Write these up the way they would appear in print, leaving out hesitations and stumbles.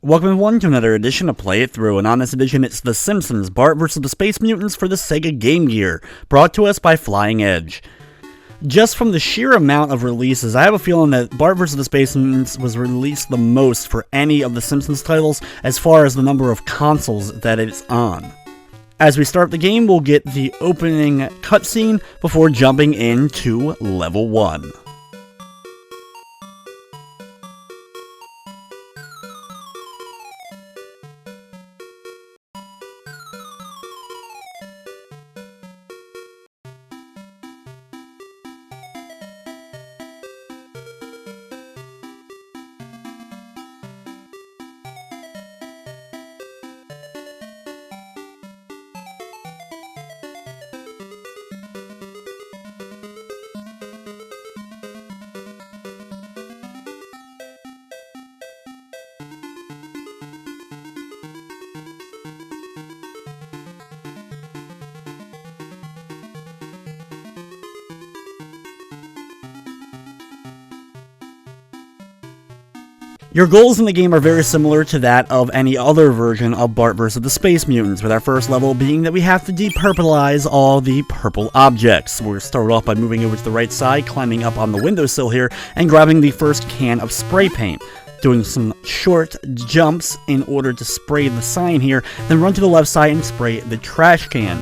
Welcome everyone to another edition of Play It Through, and on this edition it's The Simpsons, Bart vs. the Space Mutants for the Sega Game Gear, brought to us by Flying Edge. Just from the sheer amount of releases, I have a feeling that Bart vs. the Space Mutants was released the most for any of the Simpsons titles as far as the number of consoles that it's on. As we start the game, we'll get the opening cutscene before jumping into Level 1. Your goals in the game are very similar to that of any other version of Bart vs. the Space Mutants, with our first level being that we have to depurplize all the purple objects. We'll start off by moving over to the right side, climbing up on the windowsill here, and grabbing the first can of spray paint. Doing some short jumps in order to spray the sign here, then run to the left side and spray the trash can.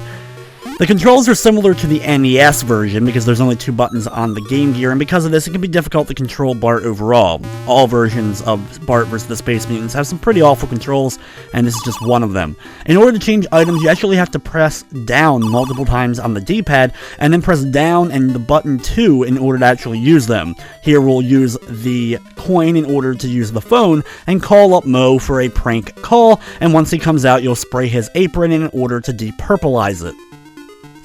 The controls are similar to the NES version because there's only 2 buttons on the Game Gear, and because of this it can be difficult to control Bart overall. All versions of Bart vs. the Space Mutants have some pretty awful controls, and this is just one of them. In order to change items, you actually have to press down multiple times on the D-pad, and then press down and the button 2 in order to actually use them. Here we'll use the coin in order to use the phone, and call up Mo for a prank call, and once he comes out you'll spray his apron in order to depurplize it.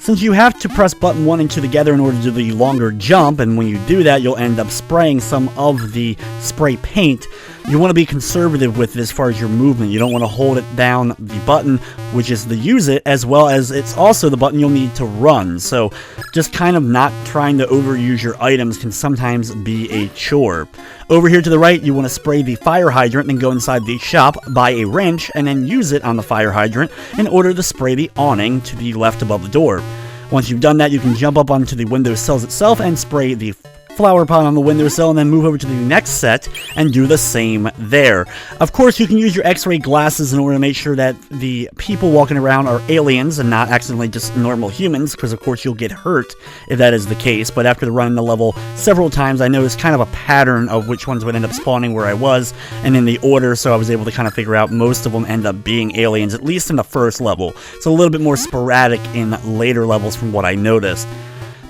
Since you have to press button 1 and 2 together in order to do the longer jump, and when you do that you'll end up spraying some of the spray paint, you want to be conservative with it as far as your movement. You don't want to hold it down the button, which is the use it, as well as it's also the button you'll need to run. So just kind of not trying to overuse your items can sometimes be a chore. Over here to the right, you want to spray the fire hydrant and go inside the shop, buy a wrench, and then use it on the fire hydrant in order to spray the awning to the left above the door. Once you've done that, you can jump up onto the windowsills itself and spray the flower pot on the windowsill, and then move over to the next set and do the same there. Of course, you can use your x-ray glasses in order to make sure that the people walking around are aliens and not accidentally just normal humans, because of course you'll get hurt if that is the case. But after running the level several times, I noticed kind of a pattern of which ones would end up spawning where I was and in the order, so I was able to kind of figure out most of them end up being aliens, at least in the first level. It's a little bit more sporadic in later levels from what I noticed.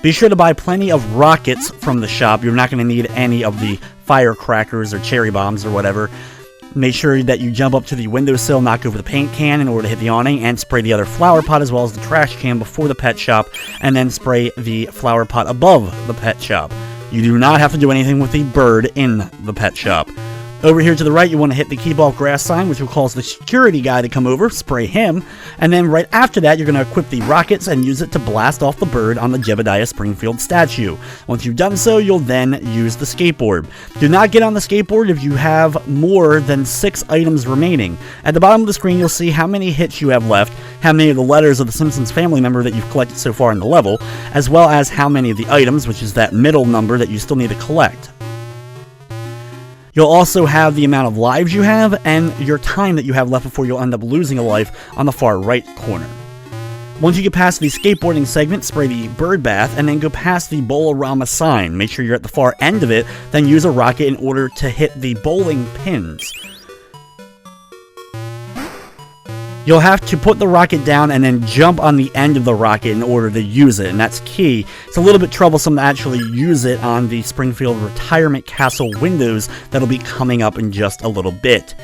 Be sure to buy plenty of rockets from the shop. You're not going to need any of the firecrackers or cherry bombs or whatever. Make sure that you jump up to the windowsill, knock over the paint can in order to hit the awning, and spray the other flower pot as well as the trash can before the pet shop, and then spray the flower pot above the pet shop. You do not have to do anything with the bird in the pet shop. Over here to the right, you want to hit the keep off grass sign, which will cause the security guy to come over, spray him, and then right after that, you're going to equip the rockets and use it to blast off the bird on the Jebediah Springfield statue. Once you've done so, you'll then use the skateboard. Do not get on the skateboard if you have more than 6 items remaining. At the bottom of the screen, you'll see how many hits you have left, how many of the letters of the Simpsons family member that you've collected so far in the level, as well as how many of the items, which is that middle number that you still need to collect. You'll also have the amount of lives you have and your time that you have left before you'll end up losing a life on the far right corner. Once you get past the skateboarding segment, spray the bird bath and then go past the Bowl-O-Rama sign. Make sure you're at the far end of it, then use a rocket in order to hit the bowling pins. You'll have to put the rocket down and then jump on the end of the rocket in order to use it, and that's key. It's a little bit troublesome to actually use it on the Springfield Retirement Castle windows that'll be coming up in just a little bit.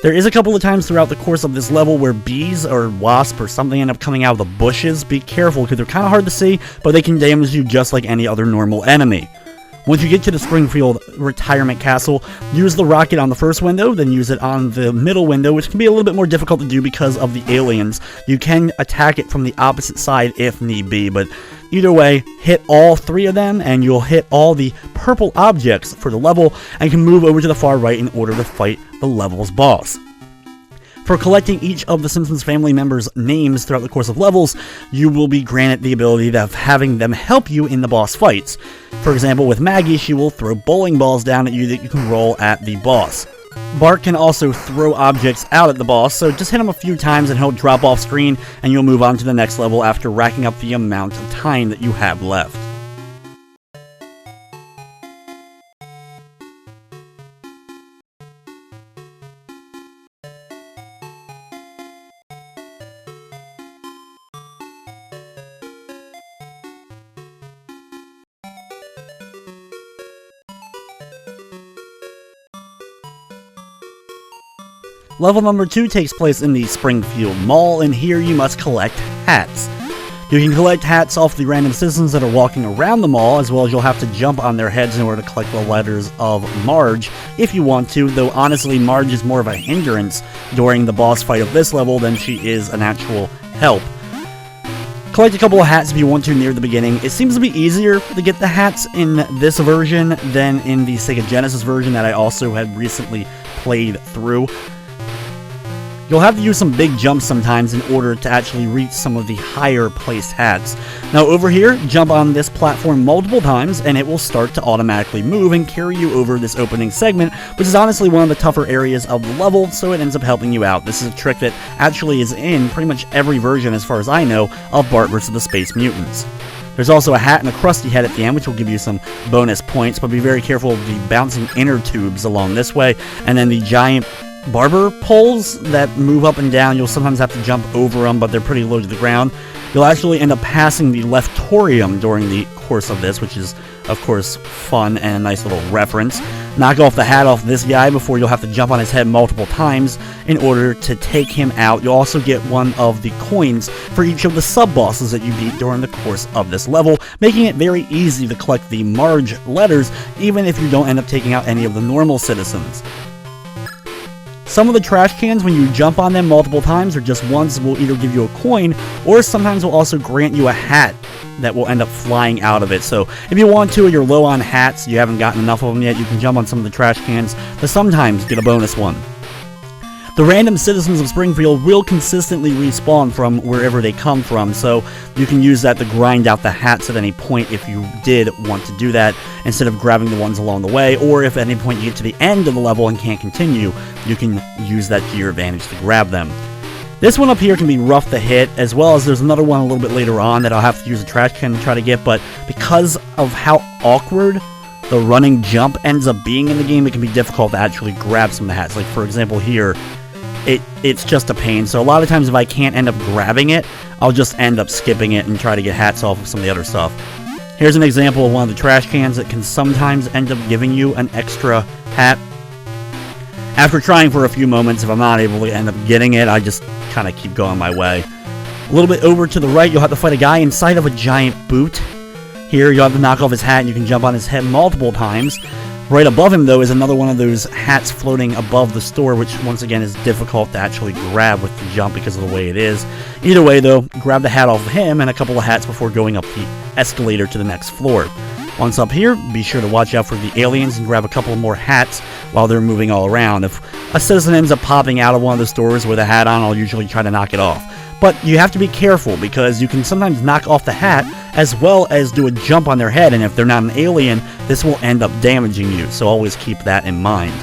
There is a couple of times throughout the course of this level where bees or wasps or something end up coming out of the bushes. Be careful because they're kind of hard to see, but they can damage you just like any other normal enemy. Once you get to the Springfield Retirement Castle, use the rocket on the first window, then use it on the middle window, which can be a little bit more difficult to do because of the aliens. You can attack it from the opposite side if need be, but either way, hit all 3 of them, and you'll hit all the purple objects for the level, and can move over to the far right in order to fight the level's boss. For collecting each of the Simpsons family members' names throughout the course of levels, you will be granted the ability of having them help you in the boss fights. For example, with Maggie, she will throw bowling balls down at you that you can roll at the boss. Bart can also throw objects out at the boss, so just hit him a few times and he'll drop off screen, and you'll move on to the next level after racking up the amount of time that you have left. Level number 2 takes place in the Springfield Mall, and here you must collect hats. You can collect hats off the random citizens that are walking around the mall, as well as you'll have to jump on their heads in order to collect the letters of Marge if you want to, though honestly Marge is more of a hindrance during the boss fight of this level than she is an actual help. Collect a couple of hats if you want to near the beginning. It seems to be easier to get the hats in this version than in the Sega Genesis version that I also had recently played through. You'll have to use some big jumps sometimes in order to actually reach some of the higher placed hats. Now over here, jump on this platform multiple times and it will start to automatically move and carry you over this opening segment, which is honestly one of the tougher areas of the level, so it ends up helping you out. This is a trick that actually is in pretty much every version, as far as I know, of Bart vs. the Space Mutants. There's also a hat and a Krusty head at the end, which will give you some bonus points, but be very careful of the bouncing inner tubes along this way, and then the giant barber poles that move up and down. You'll sometimes have to jump over them, but they're pretty low to the ground. You'll actually end up passing the leftorium during the course of this, which is, of course, fun and a nice little reference. Knock off the hat off this guy before you'll have to jump on his head multiple times in order to take him out. You'll also get one of the coins for each of the sub-bosses that you beat during the course of this level, making it very easy to collect the Marge letters, even if you don't end up taking out any of the normal citizens. Some of the trash cans, when you jump on them multiple times or just once, will either give you a coin, or sometimes will also grant you a hat that will end up flying out of it. So if you want to, or you're low on hats, you haven't gotten enough of them yet, you can jump on some of the trash cans to sometimes get a bonus one. The random citizens of Springfield will consistently respawn from wherever they come from, so you can use that to grind out the hats at any point if you did want to do that, instead of grabbing the ones along the way, or if at any point you get to the end of the level and can't continue, you can use that to your advantage to grab them. This one up here can be rough to hit, as well as there's another one a little bit later on that I'll have to use a trash can to try to get, but because of how awkward the running jump ends up being in the game, it can be difficult to actually grab some of the hats. Like, for example, here, it's just a pain. So a lot of times if I can't end up grabbing it, I'll just end up skipping it and try to get hats off of some of the other stuff. Here's an example of one of the trash cans that can sometimes end up giving you an extra hat. After trying for a few moments, if I'm not able to end up getting it, I just kind of keep going my way. A little bit over to the right, you'll have to fight a guy inside of a giant boot. Here, you'll have to knock off his hat and you can jump on his head multiple times. Right above him, though, is another one of those hats floating above the store, which, once again, is difficult to actually grab with the jump because of the way it is. Either way, though, grab the hat off of him and a couple of hats before going up the escalator to the next floor. Once up here, be sure to watch out for the aliens and grab a couple more hats while they're moving all around. If a citizen ends up popping out of one of the stores with a hat on, I'll usually try to knock it off. But you have to be careful, because you can sometimes knock off the hat as well as do a jump on their head, and if they're not an alien, this will end up damaging you, so always keep that in mind.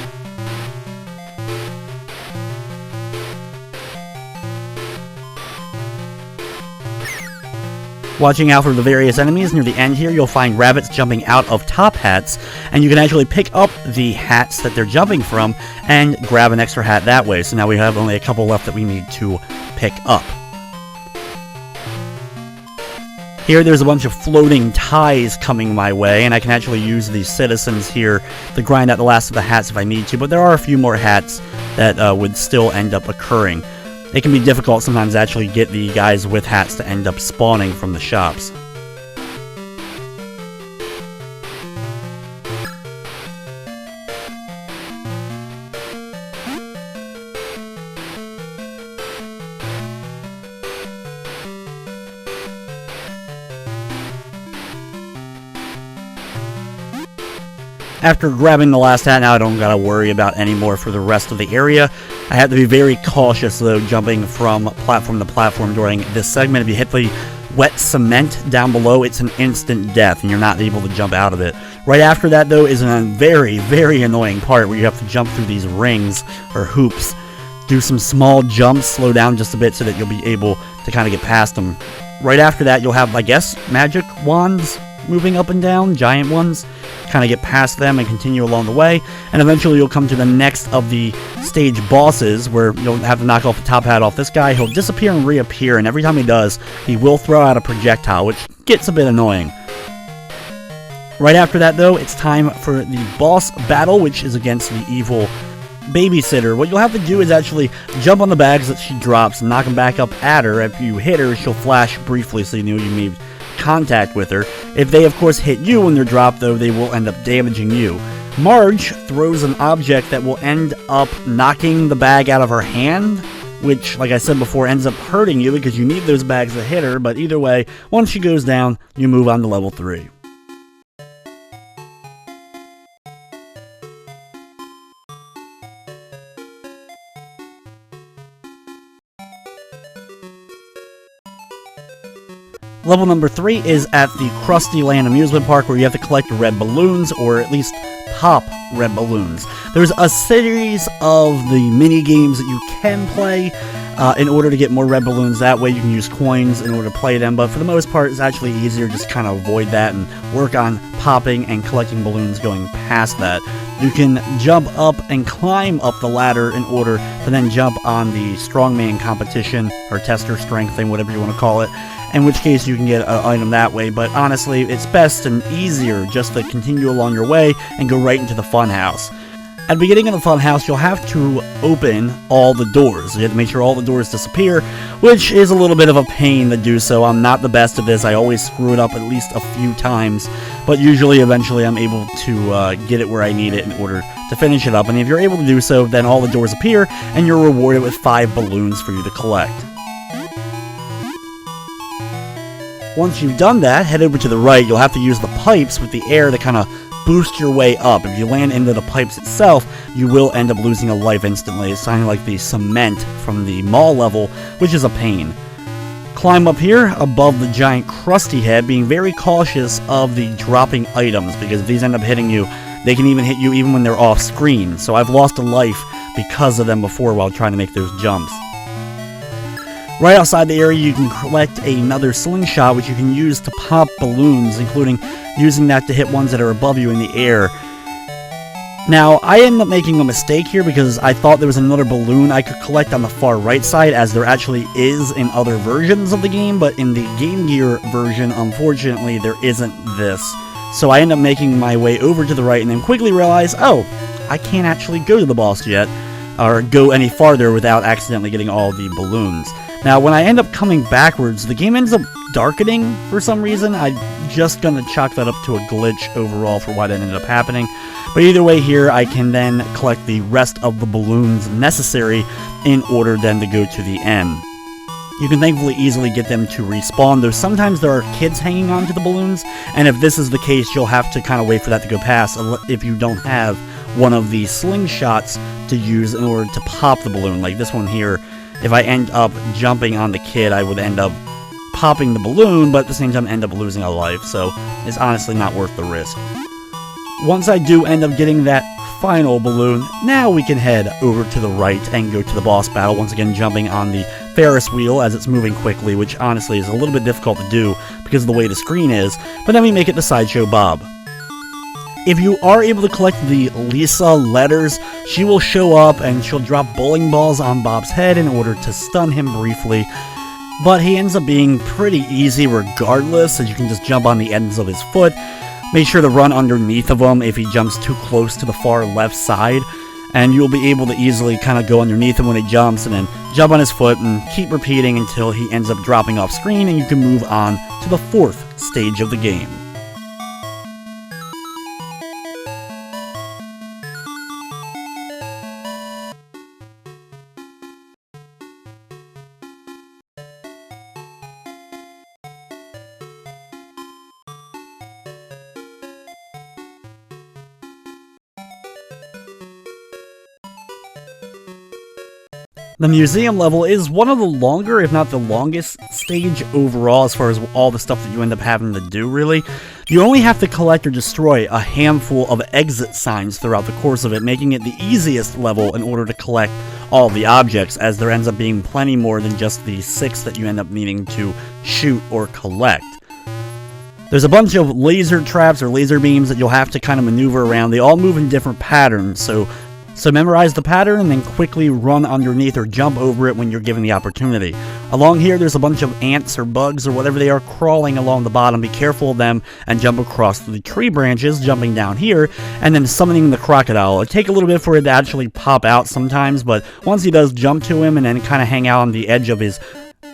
Watching out for the various enemies, near the end here you'll find rabbits jumping out of top hats, and you can actually pick up the hats that they're jumping from and grab an extra hat that way. So now we have only a couple left that we need to pick up. Here there's a bunch of floating ties coming my way, and I can actually use these citizens here to grind out the last of the hats if I need to, but there are a few more hats that would still end up occurring. It can be difficult sometimes to actually get the guys with hats to end up spawning from the shops. After grabbing the last hat, now I don't gotta worry about any more for the rest of the area. I have to be very cautious, though, jumping from platform to platform during this segment. If you hit the wet cement down below, it's an instant death, and you're not able to jump out of it. Right after that, though, is a very, very annoying part where you have to jump through these rings, or hoops, do some small jumps, slow down just a bit so that you'll be able to kind of get past them. Right after that, you'll have, I guess, magic wands moving up and down, giant ones. Kind of get past them and continue along the way, and eventually you'll come to the next of the stage bosses, where you'll have to knock off the top hat off this guy. He'll disappear and reappear, and every time he does, he will throw out a projectile, which gets a bit annoying. Right after that, though, it's time for the boss battle, which is against the evil babysitter. What you'll have to do is actually jump on the bags that she drops and knock them back up at her. If you hit her, she'll flash briefly so you know you made contact with her. If they, of course, hit you when they're dropped, though, they will end up damaging you. Marge throws an object that will end up knocking the bag out of her hand, which, like I said before, ends up hurting you because you need those bags to hit her, but either way, once she goes down, you move on to level 3. Level number 3 is at the Krustyland amusement park, where you have to collect red balloons, or at least pop red balloons. There's a series of the mini games that you can play in order to get more red balloons. That way you can use coins in order to play them, but for the most part it's actually easier just kind of avoid that and work on popping and collecting balloons going past that. You can jump up and climb up the ladder in order to then jump on the strongman competition, or tester strength thing, whatever you want to call it, in which case you can get an item that way. But honestly, it's best and easier just to continue along your way and go right into the fun house. At the beginning of the fun house, you'll have to open all the doors. You have to make sure all the doors disappear, which is a little bit of a pain to do so. I'm not the best at this. I always screw it up at least a few times, but usually, eventually, I'm able to get it where I need it in order to finish it up. And if you're able to do so, then all the doors appear, and you're rewarded with 5 balloons for you to collect. Once you've done that, head over to the right. You'll have to use the pipes with the air to kind of boost your way up. If you land into the pipes itself, you will end up losing a life instantly. It's kind of like the cement from the mall level, which is a pain. Climb up here above the giant Krusty head, being very cautious of the dropping items, because if these end up hitting you, they can even hit you even when they're off screen. So I've lost a life because of them before while trying to make those jumps. Right outside the area, you can collect another slingshot, which you can use to pop balloons, including using that to hit ones that are above you in the air. Now, I ended up making a mistake here because I thought there was another balloon I could collect on the far right side, as there actually is in other versions of the game, but in the Game Gear version, unfortunately, there isn't this. So I ended up making my way over to the right and then quickly realized, oh, I can't actually go to the boss yet, or go any farther without accidentally getting all the balloons. Now, when I end up coming backwards, the game ends up darkening for some reason. I'm just going to chalk that up to a glitch overall for why that ended up happening. But either way here, I can then collect the rest of the balloons necessary in order then to go to the end. You can thankfully easily get them to respawn, though sometimes there are kids hanging on to the balloons, and if this is the case, you'll have to kind of wait for that to go past if you don't have one of the slingshots to use in order to pop the balloon. Like this one here, if I end up jumping on the kid, I would end up popping the balloon, but at the same time end up losing a life, so it's honestly not worth the risk. Once I do end up getting that final balloon, now we can head over to the right and go to the boss battle, once again jumping on the Ferris wheel as it's moving quickly, which honestly is a little bit difficult to do because of the way the screen is, but then we make it to Sideshow Bob. If you are able to collect the Lisa letters, she will show up and she'll drop bowling balls on Bob's head in order to stun him briefly, but he ends up being pretty easy regardless, as you can just jump on the ends of his foot. Make sure to run underneath of him if he jumps too close to the far left side, and you'll be able to easily kind of go underneath him when he jumps and then jump on his foot and keep repeating until he ends up dropping off screen, and you can move on to the 4th stage of the game. The museum level is one of the longer, if not the longest, stage overall as far as all the stuff that you end up having to do, really. You only have to collect or destroy a handful of exit signs throughout the course of it, making it the easiest level in order to collect all the objects, as there ends up being plenty more than just the 6 that you end up needing to shoot or collect. There's a bunch of laser traps or laser beams that you'll have to kind of maneuver around. They all move in different patterns, so memorize the pattern and then quickly run underneath or jump over it when you're given the opportunity. Along here, there's a bunch of ants or bugs or whatever they are crawling along the bottom. Be careful of them and jump across the tree branches, jumping down here, and then summoning the crocodile. It'll take a little bit for it to actually pop out sometimes, but once he does, jump to him and then kind of hang out on the edge of his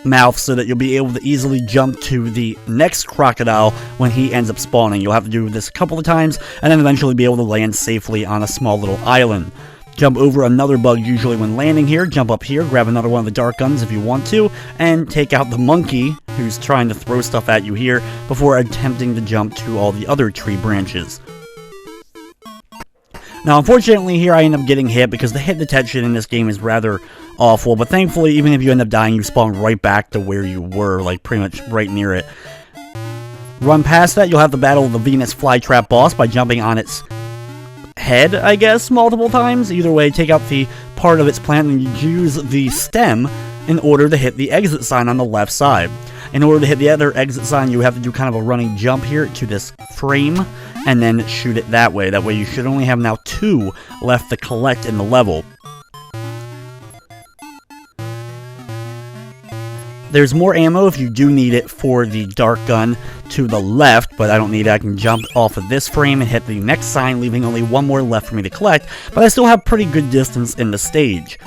mouth so that you'll be able to easily jump to the next crocodile when he ends up spawning. You'll have to do this a couple of times and then eventually be able to land safely on a small little island. Jump over another bug usually when landing here, jump up here, grab another one of the dart guns if you want to, and take out the monkey who's trying to throw stuff at you here before attempting to jump to all the other tree branches. Now, unfortunately, here I end up getting hit because the hit detection in this game is rather awful, but thankfully, even if you end up dying, you spawn right back to where you were, like pretty much right near it. Run past that, you'll have to battle the Venus flytrap boss by jumping on its head, I guess, multiple times. Either way, take out the part of its plant and use the stem in order to hit the exit sign on the left side. In order to hit the other exit sign, you have to do kind of a running jump here to this frame and then shoot it that way. That way you should only have now 2 left to collect in the level. There's more ammo if you do need it for the dart gun to the left, but I don't need it. I can jump off of this frame and hit the next sign, leaving only 1 more left for me to collect, but I still have pretty good distance in the stage.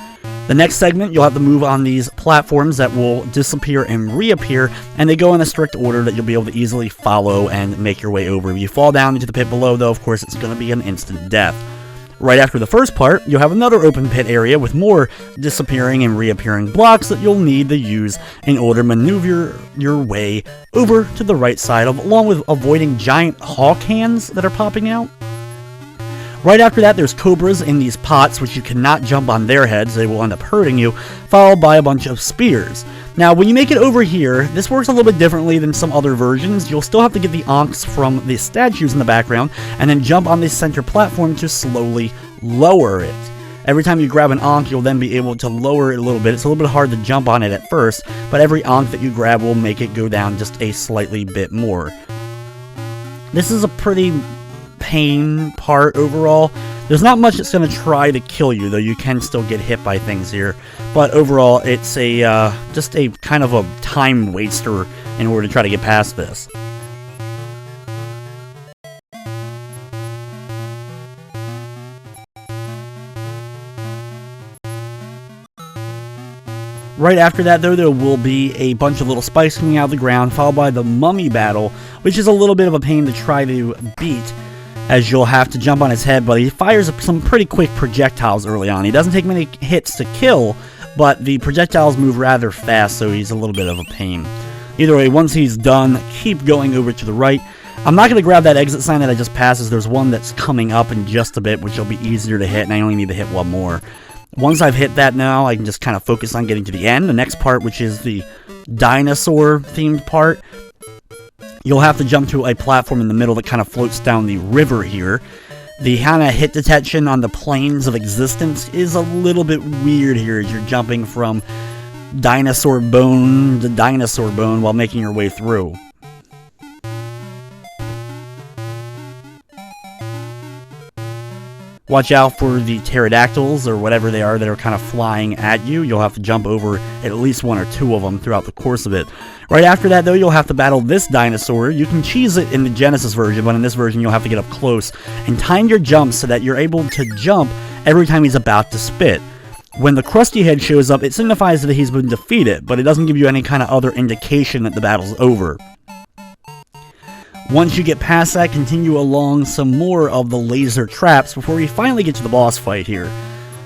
The next segment, you'll have to move on these platforms that will disappear and reappear, and they go in a strict order that you'll be able to easily follow and make your way over. If you fall down into the pit below, though, of course, it's going to be an instant death. Right after the first part, you'll have another open pit area with more disappearing and reappearing blocks that you'll need to use in order to maneuver your way over to the right side, along with avoiding giant hawk hands that are popping out. Right after that, there's cobras in these pots, which you cannot jump on their heads, they will end up hurting you, followed by a bunch of spears. Now, when you make it over here, this works a little bit differently than some other versions. You'll still have to get the ankhs from the statues in the background, and then jump on the center platform to slowly lower it. Every time you grab an ankh, you'll then be able to lower it a little bit. It's a little bit hard to jump on it at first, but every ankh that you grab will make it go down just a slightly bit more. This is a pretty pain part overall. There's not much that's going to try to kill you, though you can still get hit by things here. But overall, it's a just a kind of a time waster in order to try to get past this. Right after that, though, there will be a bunch of little spikes coming out of the ground, followed by the mummy battle, which is a little bit of a pain to try to beat, as you'll have to jump on his head, but he fires some pretty quick projectiles early on. He doesn't take many hits to kill, but the projectiles move rather fast, so he's a little bit of a pain. Either way, once he's done, keep going over to the right. I'm not going to grab that exit sign that I just passed, as there's one that's coming up in just a bit, which will be easier to hit, and I only need to hit 1 more. Once I've hit that now, I can just kind of focus on getting to the end. The next part, which is the dinosaur-themed part, you'll have to jump to a platform in the middle that kind of floats down the river here. The kind of hit detection on the planes of existence is a little bit weird here as you're jumping from dinosaur bone to dinosaur bone while making your way through. Watch out for the pterodactyls, or whatever they are, that are kind of flying at you. You'll have to jump over at least 1 or 2 of them throughout the course of it. Right after that, though, you'll have to battle this dinosaur. You can cheese it in the Genesis version, but in this version, you'll have to get up close and time your jumps so that you're able to jump every time he's about to spit. When the Krusty head shows up, it signifies that he's been defeated, but it doesn't give you any kind of other indication that the battle's over. Once you get past that, continue along some more of the laser traps before we finally get to the boss fight here.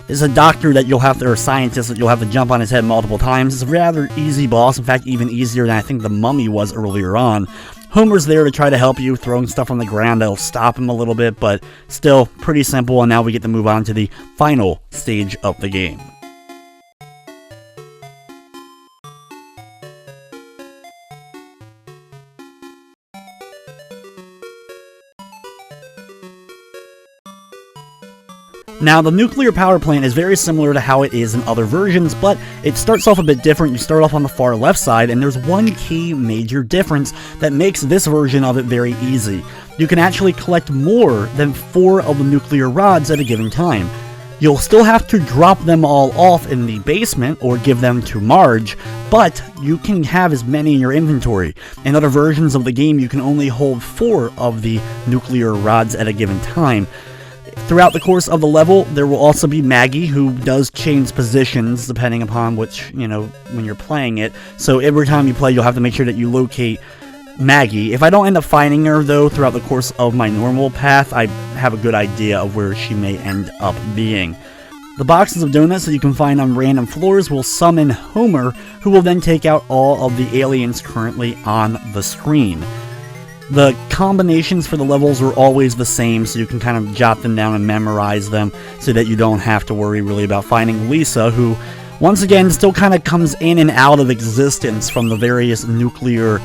There's a doctor that you'll have to, or a scientist that you'll have to jump on his head multiple times. It's a rather easy boss, in fact even easier than I think the mummy was earlier on. Homer's there to try to help you, throwing stuff on the ground that'll stop him a little bit, but still pretty simple, and now we get to move on to the final stage of the game. Now, the nuclear power plant is very similar to how it is in other versions, but it starts off a bit different. You start off on the far left side, and there's one key major difference that makes this version of it very easy. You can actually collect more than 4 of the nuclear rods at a given time. You'll still have to drop them all off in the basement or give them to Marge, but you can have as many in your inventory. In other versions of the game, you can only hold 4 of the nuclear rods at a given time. Throughout the course of the level, there will also be Maggie, who does change positions depending upon which, when you're playing it. So every time you play, you'll have to make sure that you locate Maggie. If I don't end up finding her, though, throughout the course of my normal path, I have a good idea of where she may end up being. The boxes of donuts that you can find on random floors will summon Homer, who will then take out all of the aliens currently on the screen. The combinations for the levels are always the same, so you can kind of jot them down and memorize them so that you don't have to worry really about finding Lisa, who, once again, still kind of comes in and out of existence from the various nuclear,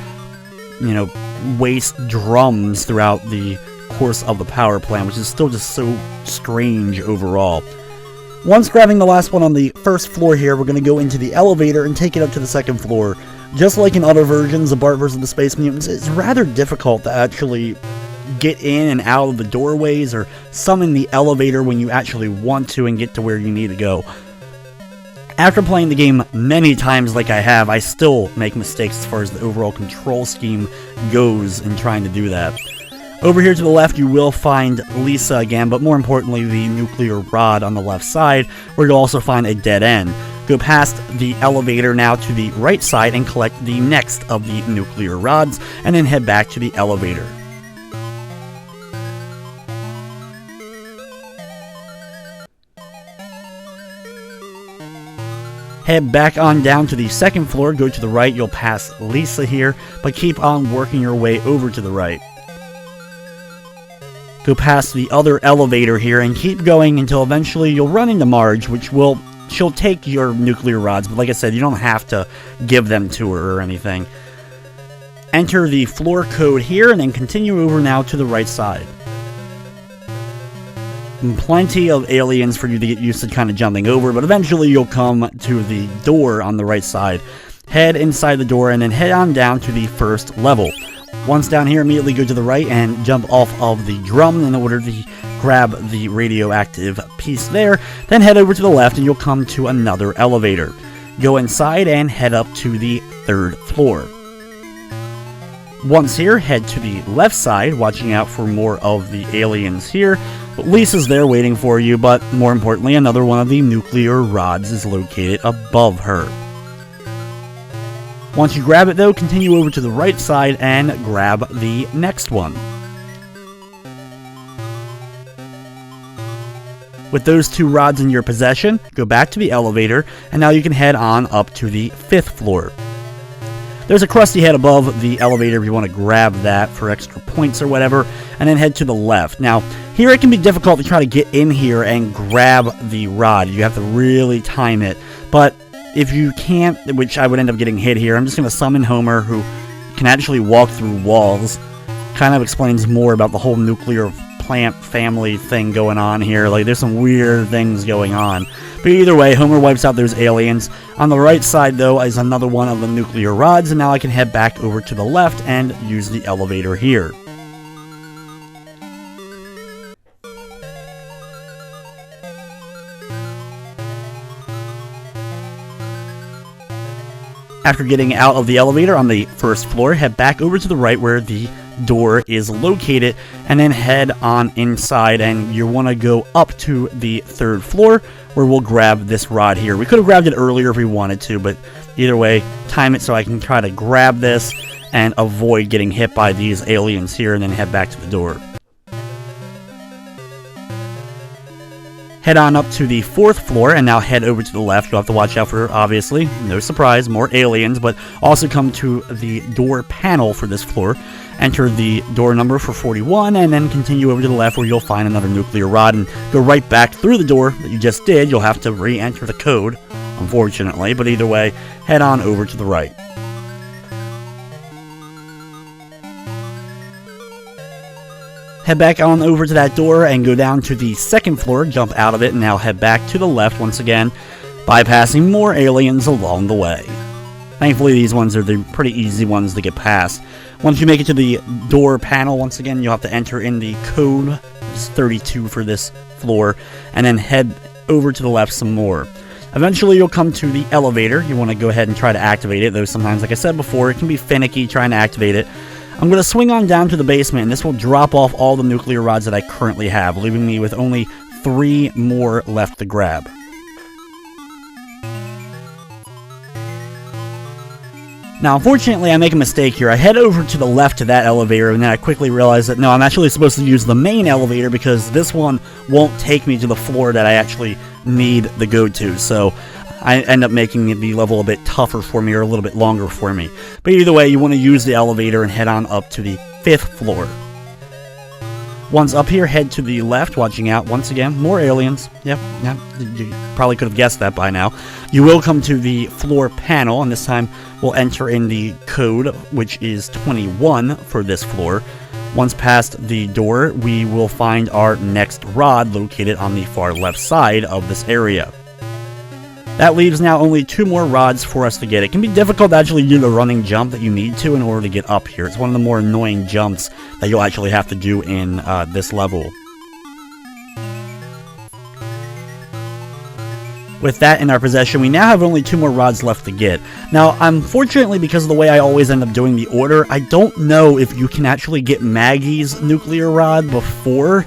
waste drums throughout the course of the power plant, which is still just so strange overall. Once grabbing the last one on the first floor here, we're going to go into the elevator and take it up to the second floor. Just like in other versions of Bart vs. the Space Mutants, it's rather difficult to actually get in and out of the doorways or summon the elevator when you actually want to and get to where you need to go. After playing the game many times like I have, I still make mistakes as far as the overall control scheme goes in trying to do that. Over here to the left, you will find Lisa again, but more importantly, the nuclear rod on the left side, where you'll also find a dead end. Go past the elevator now to the right side and collect the next of the nuclear rods, and then head back to the elevator. Head back on down to the second floor, go to the right, you'll pass Lisa here, but keep on working your way over to the right. Go past the other elevator here and keep going until eventually you'll run into Marge, she'll take your nuclear rods, but like I said, you don't have to give them to her or anything. Enter the floor code here and then continue over now to the right side. And plenty of aliens for you to get used to kind of jumping over, but eventually you'll come to the door on the right side. Head inside the door and then head on down to the first level. Once down here, immediately go to the right and jump off of the drum in order to grab the radioactive piece there. Then head over to the left and you'll come to another elevator. Go inside and head up to the third floor. Once here, head to the left side, watching out for more of the aliens here. Lisa's there waiting for you, but more importantly, another one of the nuclear rods is located above her. Once you grab it though, continue over to the right side and grab the next one. With those 2 rods in your possession, go back to the elevator, and now you can head on up to the 5th floor. There's a Krusty head above the elevator if you want to grab that for extra points or whatever, and then head to the left. Now, here it can be difficult to try to get in here and grab the rod. You have to really time it, but if you can't, which I would end up getting hit here, I'm just going to summon Homer, who can actually walk through walls. Kind of explains more about the whole nuclear plant family thing going on here. Like, there's some weird things going on. But either way, Homer wipes out those aliens. On the right side, though, is another one of the nuclear rods, and now I can head back over to the left and use the elevator here. After getting out of the elevator on the first floor, head back over to the right where the door is located, and then head on inside, and you want to go up to the 3rd floor where we'll grab this rod here. We could have grabbed it earlier if we wanted to, but either way, time it so I can try to grab this and avoid getting hit by these aliens here, and then head back to the door. Head on up to the 4th floor, and now head over to the left. You'll have to watch out for, obviously, no surprise, more aliens, but also come to the door panel for this floor. Enter the door number for 41, and then continue over to the left where you'll find another nuclear rod, and go right back through the door that you just did. You'll have to re-enter the code, unfortunately, but either way, head on over to the right. Head back on over to that door and go down to the second floor, jump out of it, and now head back to the left once again, bypassing more aliens along the way. Thankfully, these ones are the pretty easy ones to get past. Once you make it to the door panel, once again, you'll have to enter in the code, which is 32 for this floor, and then head over to the left some more. Eventually, you'll come to the elevator. You want to go ahead and try to activate it, though sometimes, like I said before, it can be finicky trying to activate it. I'm going to swing on down to the basement, and this will drop off all the nuclear rods that I currently have, leaving me with only 3 more left to grab. Now, unfortunately, I make a mistake here. I head over to the left to that elevator, and then I quickly realize that, no, I'm actually supposed to use the main elevator because this one won't take me to the floor that I actually need to go to, so I end up making the level a bit tougher for me, or a little bit longer for me. But either way, you want to use the elevator and head on up to the 5th floor. Once up here, head to the left, watching out, once again, more aliens. Yep, you probably could have guessed that by now. You will come to the floor panel, and this time we'll enter in the code, which is 21 for this floor. Once past the door, we will find our next rod located on the far left side of this area. That leaves now only 2 more rods for us to get. It can be difficult to actually do the running jump that you need to in order to get up here. It's one of the more annoying jumps that you'll actually have to do in this level. With that in our possession, we now have only 2 more rods left to get. Now, unfortunately, because of the way I always end up doing the order, I don't know if you can actually get Maggie's nuclear rod before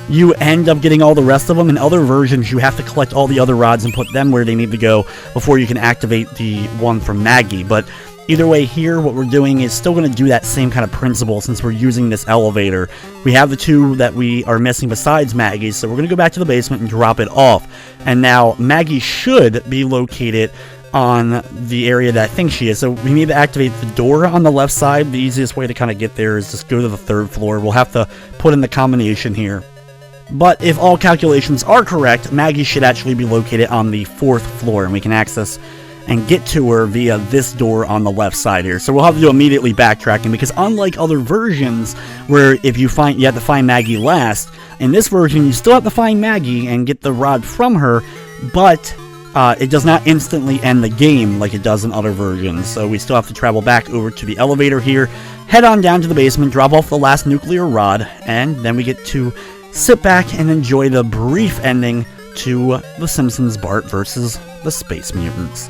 you end up getting all the rest of them. In other versions, you have to collect all the other rods and put them where they need to go before you can activate the one from Maggie. But either way, here, what we're doing is still going to do that same kind of principle since we're using this elevator. We have the 2 that we are missing besides Maggie's, so we're going to go back to the basement and drop it off. And now, Maggie should be located on the area that I think she is. So we need to activate the door on the left side. The easiest way to kind of get there is just go to the 3rd floor. We'll have to put in the combination here. But if all calculations are correct, Maggie should actually be located on the 4th floor, and we can access and get to her via this door on the left side here. So we'll have to do immediately backtracking, because unlike other versions where if you have to find Maggie last, in this version you still have to find Maggie and get the rod from her, but it does not instantly end the game like it does in other versions. So we still have to travel back over to the elevator here, head on down to the basement, drop off the last nuclear rod, and then we get to sit back and enjoy the brief ending to The Simpsons Bart versus the Space Mutants.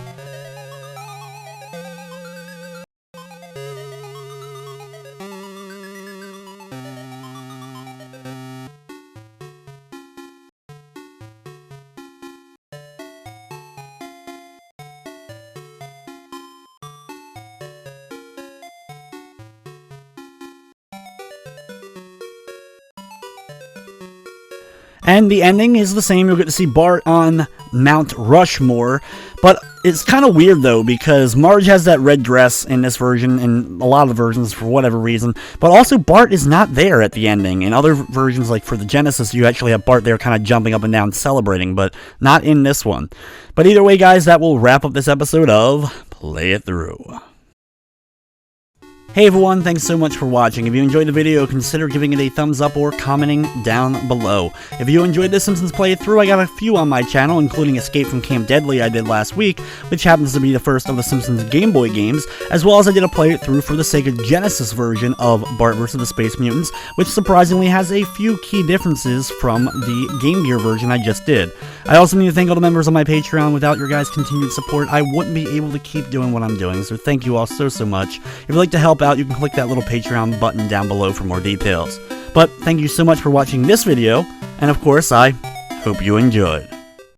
And the ending is the same. You'll get to see Bart on Mount Rushmore, but it's kind of weird though, because Marge has that red dress in this version and a lot of the versions for whatever reason, but also Bart is not there at the ending. In other versions, like for the Genesis, you actually have Bart there kind of jumping up and down celebrating, but not in this one. But either way, guys, that will wrap up this episode of Play It Through. Hey everyone, thanks so much for watching. If you enjoyed the video, consider giving it a thumbs up or commenting down below. If you enjoyed The Simpsons Play It Through, I got a few on my channel, including Escape from Camp Deadly I did last week, which happens to be the first of the Simpsons Game Boy games, as well as I did a Play It Through for the Sega Genesis version of Bart vs. the Space Mutants, which surprisingly has a few key differences from the Game Gear version I just did. I also need to thank all the members on my Patreon. Without your guys' continued support, I wouldn't be able to keep doing what I'm doing, so thank you all so much. If you'd like to help out, you can click that little Patreon button down below for more details. But thank you so much for watching this video, and of course, I hope you enjoyed.